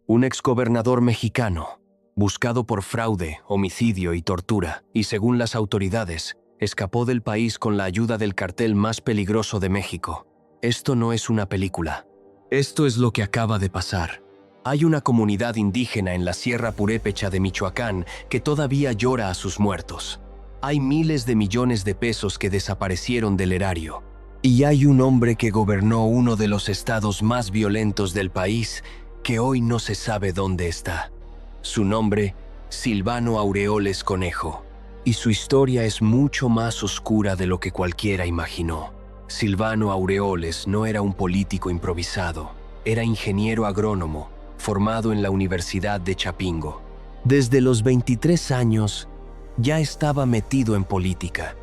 un exgobernador mexicano, buscado por fraude, homicidio y tortura, y según las autoridades, escapó del país con la ayuda del cartel más peligroso de México. Esto no es una película. Esto es lo que acaba de pasar. Hay una comunidad indígena en la Sierra Purépecha de Michoacán que todavía llora a sus muertos. Hay miles de millones de pesos que desaparecieron del erario. Y hay un hombre que gobernó uno de los estados más violentos del país que hoy no se sabe dónde está. Su nombre, Silvano Aureoles Conejo. Y su historia es mucho más oscura de lo que cualquiera imaginó. Silvano Aureoles no era un político improvisado, era ingeniero agrónomo, formado en la Universidad de Chapingo. Desde los 23 años, ya estaba metido en política.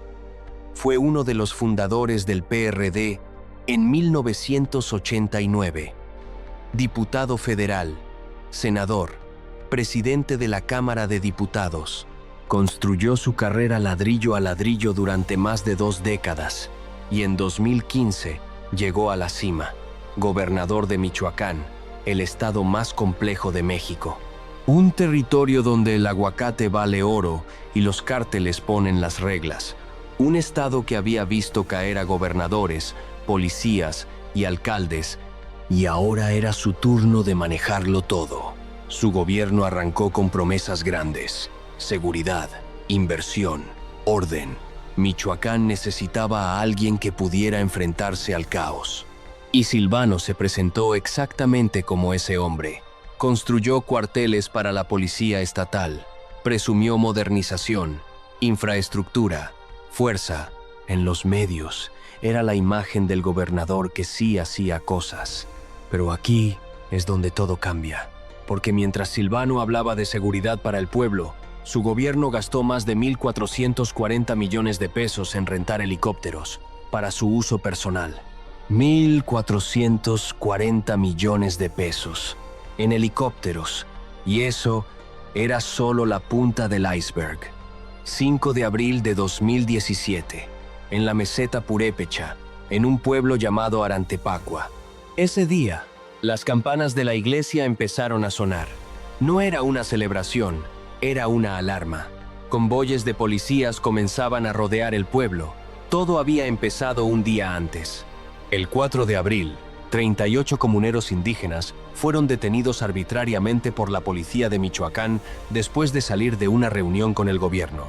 Fue uno de los fundadores del PRD en 1989. Diputado federal, senador, presidente de la Cámara de Diputados. Construyó su carrera ladrillo a ladrillo durante más de 2 décadas y en 2015 llegó a la cima, gobernador de Michoacán, el estado más complejo de México. Un territorio donde el aguacate vale oro y los cárteles ponen las reglas. Un estado que había visto caer a gobernadores, policías y alcaldes, y ahora era su turno de manejarlo todo. Su gobierno arrancó con promesas grandes: seguridad, inversión, orden. Michoacán necesitaba a alguien que pudiera enfrentarse al caos. Y Silvano se presentó exactamente como ese hombre. Construyó cuarteles para la policía estatal, presumió modernización, infraestructura, fuerza. En los medios era la imagen del gobernador que sí hacía cosas. Pero aquí es donde todo cambia, porque mientras Silvano hablaba de seguridad para el pueblo, su gobierno gastó más de 1,440 millones de pesos en rentar helicópteros para su uso personal. 1,440 millones de pesos en helicópteros, y eso era solo la punta del iceberg. 5 de abril de 2017, en la meseta Purépecha, en un pueblo llamado Arantepacua. Ese día, las campanas de la iglesia empezaron a sonar. No era una celebración, era una alarma. Convoyes de policías comenzaban a rodear el pueblo. Todo había empezado un día antes. El 4 de abril, 38 comuneros indígenas fueron detenidos arbitrariamente por la policía de Michoacán después de salir de una reunión con el gobierno.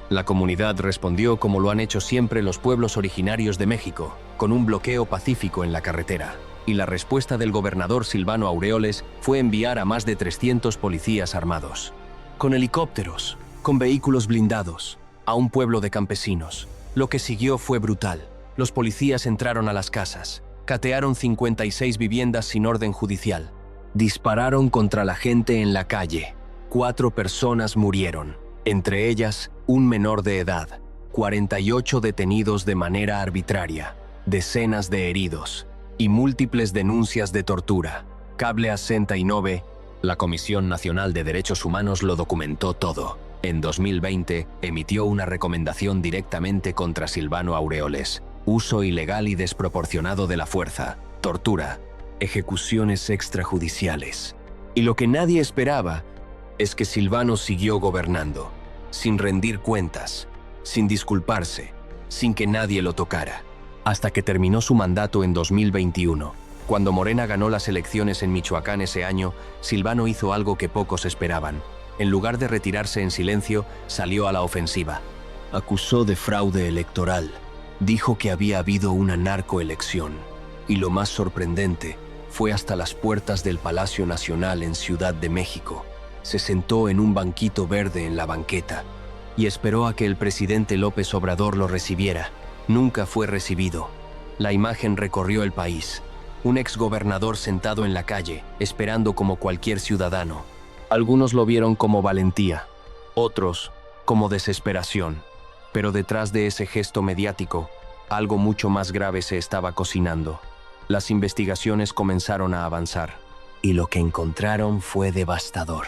La comunidad respondió como lo han hecho siempre los pueblos originarios de México, con un bloqueo pacífico en la carretera. Y la respuesta del gobernador Silvano Aureoles fue enviar a más de 300 policías armados. Con helicópteros, con vehículos blindados, a un pueblo de campesinos. Lo que siguió fue brutal. Los policías entraron a las casas, catearon 56 viviendas sin orden judicial. Dispararon contra la gente en la calle. 4 personas murieron, entre ellas un menor de edad. 48 detenidos de manera arbitraria, decenas de heridos y múltiples denuncias de tortura. Cable 69, la Comisión Nacional de Derechos Humanos lo documentó todo. En 2020 emitió una recomendación directamente contra Silvano Aureoles: uso ilegal y desproporcionado de la fuerza, tortura, ejecuciones extrajudiciales. Y lo que nadie esperaba es que Silvano siguió gobernando, sin rendir cuentas, sin disculparse, sin que nadie lo tocara, hasta que terminó su mandato en 2021. Cuando Morena ganó las elecciones en Michoacán ese año, Silvano hizo algo que pocos esperaban. En lugar de retirarse en silencio, salió a la ofensiva. Acusó de fraude electoral. Dijo que había habido una narcoelección. Y lo más sorprendente, fue hasta las puertas del Palacio Nacional en Ciudad de México. Se sentó en un banquito verde en la banqueta y esperó a que el presidente López Obrador lo recibiera. Nunca fue recibido. La imagen recorrió el país. Un exgobernador sentado en la calle, esperando como cualquier ciudadano. Algunos lo vieron como valentía, otros como desesperación. Pero detrás de ese gesto mediático, algo mucho más grave se estaba cocinando. Las investigaciones comenzaron a avanzar, y lo que encontraron fue devastador.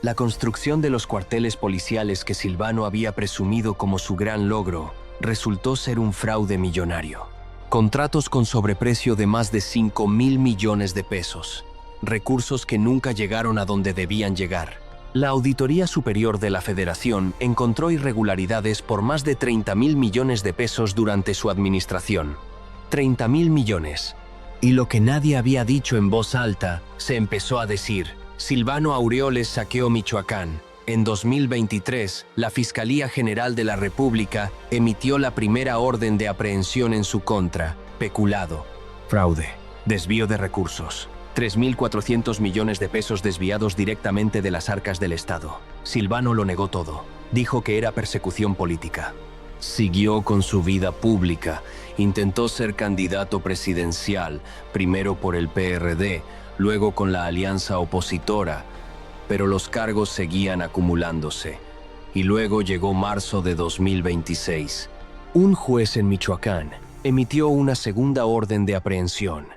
La construcción de los cuarteles policiales que Silvano había presumido como su gran logro resultó ser un fraude millonario. Contratos con sobreprecio de más de 5,000 millones de pesos. recursos que nunca llegaron a donde debían llegar. La Auditoría Superior de la Federación encontró irregularidades por más de 30.000 millones de pesos durante su administración. 30.000 millones. Y lo que nadie había dicho en voz alta, se empezó a decir. Silvano Aureoles saqueó Michoacán. En 2023, la Fiscalía General de la República emitió la primera orden de aprehensión en su contra. Peculado, fraude, desvío de recursos. 3.400 millones de pesos desviados directamente de las arcas del Estado. Silvano lo negó todo. Dijo que era persecución política. Siguió con su vida pública. Intentó ser candidato presidencial, primero por el PRD, luego con la alianza opositora, pero los cargos seguían acumulándose. Y luego llegó marzo de 2026. Un juez en Michoacán emitió una segunda orden de aprehensión.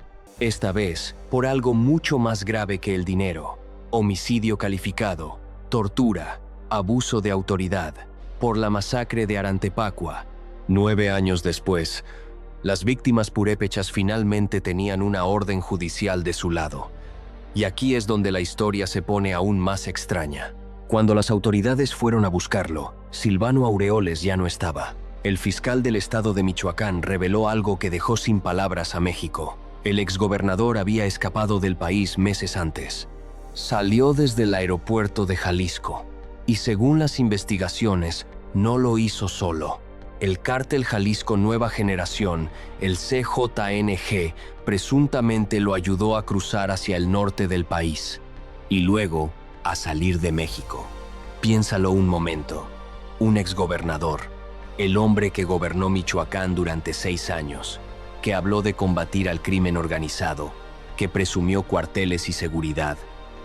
Esta vez, por algo mucho más grave que el dinero: homicidio calificado, tortura, abuso de autoridad, por la masacre de Arantepacua. 9 años después, las víctimas purépechas finalmente tenían una orden judicial de su lado. Y aquí es donde la historia se pone aún más extraña. Cuando las autoridades fueron a buscarlo, Silvano Aureoles ya no estaba. El fiscal del estado de Michoacán reveló algo que dejó sin palabras a México. El exgobernador había escapado del país meses antes. Salió desde el aeropuerto de Jalisco. Y según las investigaciones, no lo hizo solo. El cártel Jalisco Nueva Generación, el CJNG, presuntamente lo ayudó a cruzar hacia el norte del país y luego a salir de México. Piénsalo un momento. Un exgobernador, el hombre que gobernó Michoacán durante 6 años, que habló de combatir al crimen organizado, que presumió cuarteles y seguridad,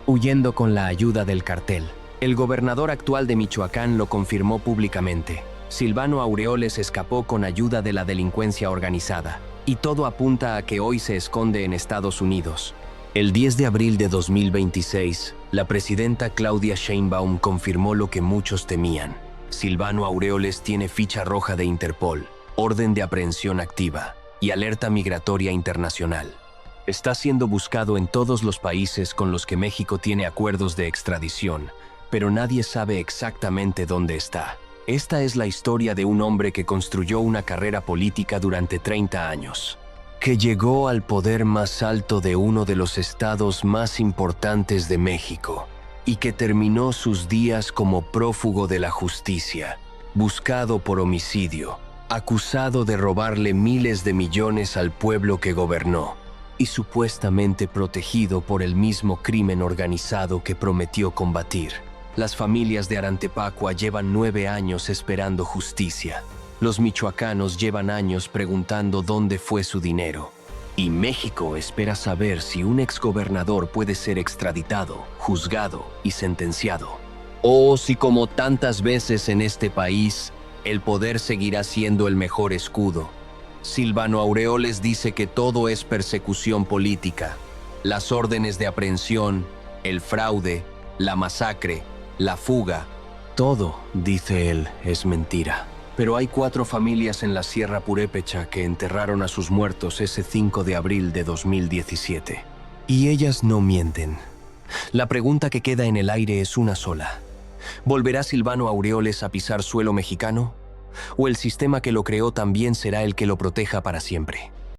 huyendo con la ayuda del cartel. El gobernador actual de Michoacán lo confirmó públicamente. Silvano Aureoles escapó con ayuda de la delincuencia organizada, y todo apunta a que hoy se esconde en Estados Unidos. El 10 de abril de 2026, la presidenta Claudia Sheinbaum confirmó lo que muchos temían. Silvano Aureoles tiene ficha roja de Interpol, orden de aprehensión activa y alerta migratoria internacional. Está siendo buscado en todos los países con los que México tiene acuerdos de extradición, pero nadie sabe exactamente dónde está. Esta es la historia de un hombre que construyó una carrera política durante 30 años, que llegó al poder más alto de uno de los estados más importantes de México y que terminó sus días como prófugo de la justicia, buscado por homicidio, acusado de robarle miles de millones al pueblo que gobernó y supuestamente protegido por el mismo crimen organizado que prometió combatir. Las familias de Arantepacua llevan 9 años esperando justicia. Los michoacanos llevan años preguntando dónde fue su dinero. Y México espera saber si un exgobernador puede ser extraditado, juzgado y sentenciado. O si, como tantas veces en este país, el poder seguirá siendo el mejor escudo. Silvano Aureoles dice que todo es persecución política. Las órdenes de aprehensión, el fraude, la masacre, la fuga, todo, dice él, es mentira. Pero hay 4 familias en la Sierra Purépecha que enterraron a sus muertos ese 5 de abril de 2017. Y ellas no mienten. La pregunta que queda en el aire es una sola. ¿Volverá Silvano Aureoles a pisar suelo mexicano? ¿O el sistema que lo creó también será el que lo proteja para siempre?